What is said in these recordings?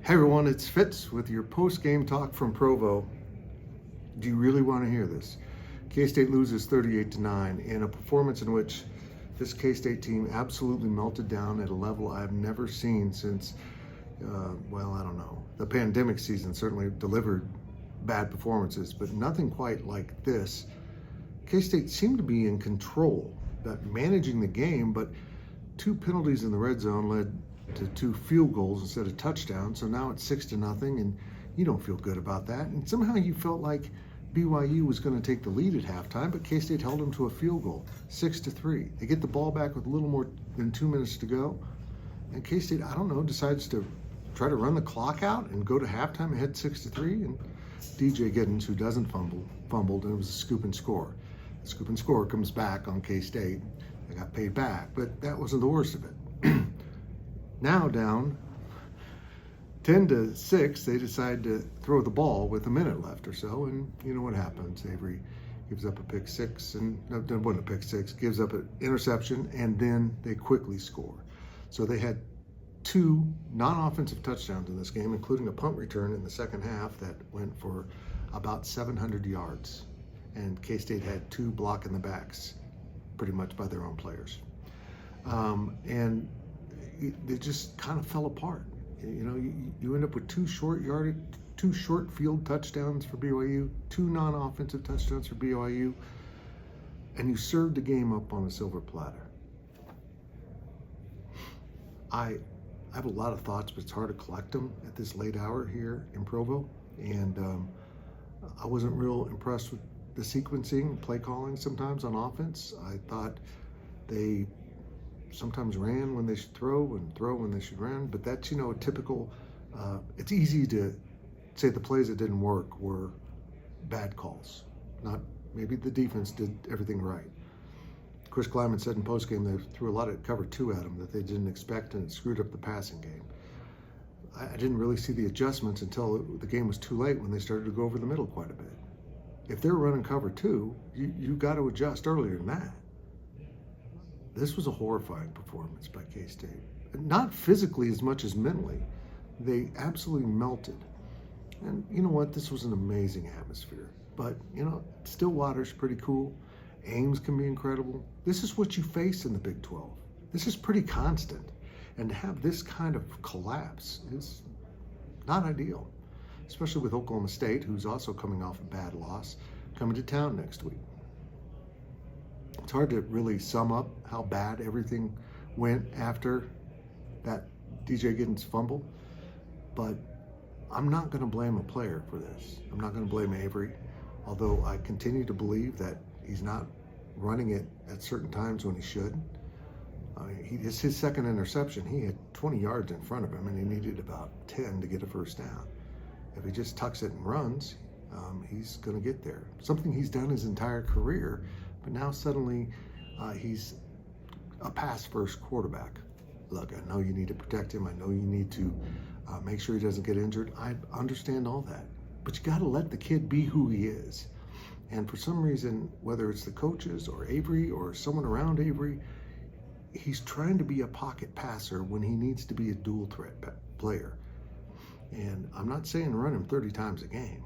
Hey everyone, it's Fitz with your post-game talk from Provo. Do you really want to hear this? K-State loses 38-9 in a performance in which this K-State team absolutely melted down at a level I've never seen since, I don't know. The pandemic season certainly delivered bad performances, but nothing quite like this. K-State seemed to be in control, managing the game, but two penalties in the red zone led to two field goals instead of touchdowns. So now it's 6-0, and you don't feel good about that. And somehow you felt like BYU was going to take the lead at halftime, but K-State held them to a field goal, 6-3. They get the ball back with a little more than 2 minutes to go, and K-State, decides to try to run the clock out and go to halftime ahead 6-3. And DJ Giddens, who doesn't fumbled, and it was a scoop and score. The scoop and score comes back on K-State. They got paid back, but that wasn't the worst of it. Now down 10-6, they decide to throw the ball with a minute left or so, and you know what happens. Avery gives up a pick six, and no, it wasn't a pick six, gives up an interception, and then they quickly score. So they had two non-offensive touchdowns in this game, including a punt return in the second half that went for about 700 yards. And K-State had two block in the backs, pretty much by their own players. And they just kind of fell apart. You end up with two short field touchdowns for BYU, two non-offensive touchdowns for BYU, and you served the game up on a silver platter. I have a lot of thoughts, but it's hard to collect them at this late hour here in Provo, and I wasn't real impressed with the sequencing, play calling sometimes on offense. I thought they sometimes ran when they should throw and throw when they should run, but that's, a typical, it's easy to say the plays that didn't work were bad calls. Not, maybe the defense did everything right. Chris Kleiman said in postgame they threw a lot of cover two at them that they didn't expect, and it screwed up the passing game. I didn't really see the adjustments until the game was too late when they started to go over the middle quite a bit. If they're running cover two, you got to adjust earlier than that. This was a horrifying performance by K-State. Not physically as much as mentally. They absolutely melted. And you know what? This was an amazing atmosphere. But, Stillwater's pretty cool. Ames can be incredible. This is what you face in the Big 12. This is pretty constant. And to have this kind of collapse is not ideal, especially with Oklahoma State, who's also coming off a bad loss, coming to town next week. It's hard to really sum up how bad everything went after that DJ Giddens fumble, but I'm not going to blame a player for this. I'm not going to blame Avery, although I continue to believe that he's not running it at certain times when he should. It's his second interception. He had 20 yards in front of him, and he needed about 10 to get a first down. If he just tucks it and runs, he's going to get there. Something he's done his entire career, but now suddenly he's a pass-first quarterback. Look, I know you need to protect him. I know you need to make sure he doesn't get injured. I understand all that. But you got to let the kid be who he is. And for some reason, whether it's the coaches or Avery or someone around Avery, he's trying to be a pocket passer when he needs to be a dual-threat player. And I'm not saying run him 30 times a game,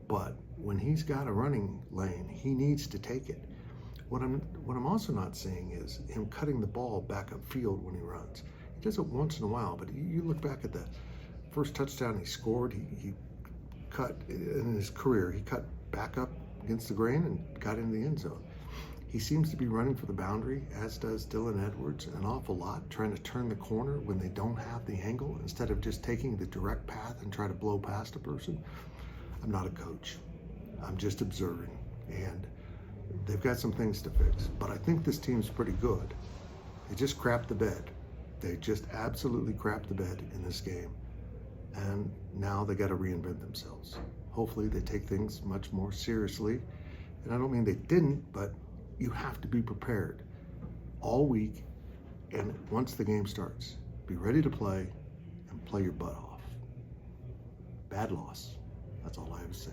but when he's got a running lane, he needs to take it. What I'm also not saying is him cutting the ball back upfield when he runs. He does it once in a while, but you look back at the first touchdown he scored, he cut in his career, he cut back up against the grain and got into the end zone. He seems to be running for the boundary, as does Dylan Edwards, an awful lot, trying to turn the corner when they don't have the angle instead of just taking the direct path and try to blow past a person. I'm not a coach. I'm just observing, and they've got some things to fix. But I think this team's pretty good. They just crapped the bed. They just absolutely crapped the bed in this game, and now they got to reinvent themselves. Hopefully they take things much more seriously, and I don't mean they didn't, but you have to be prepared all week, and once the game starts, be ready to play and play your butt off. Bad loss. That's all I have to say.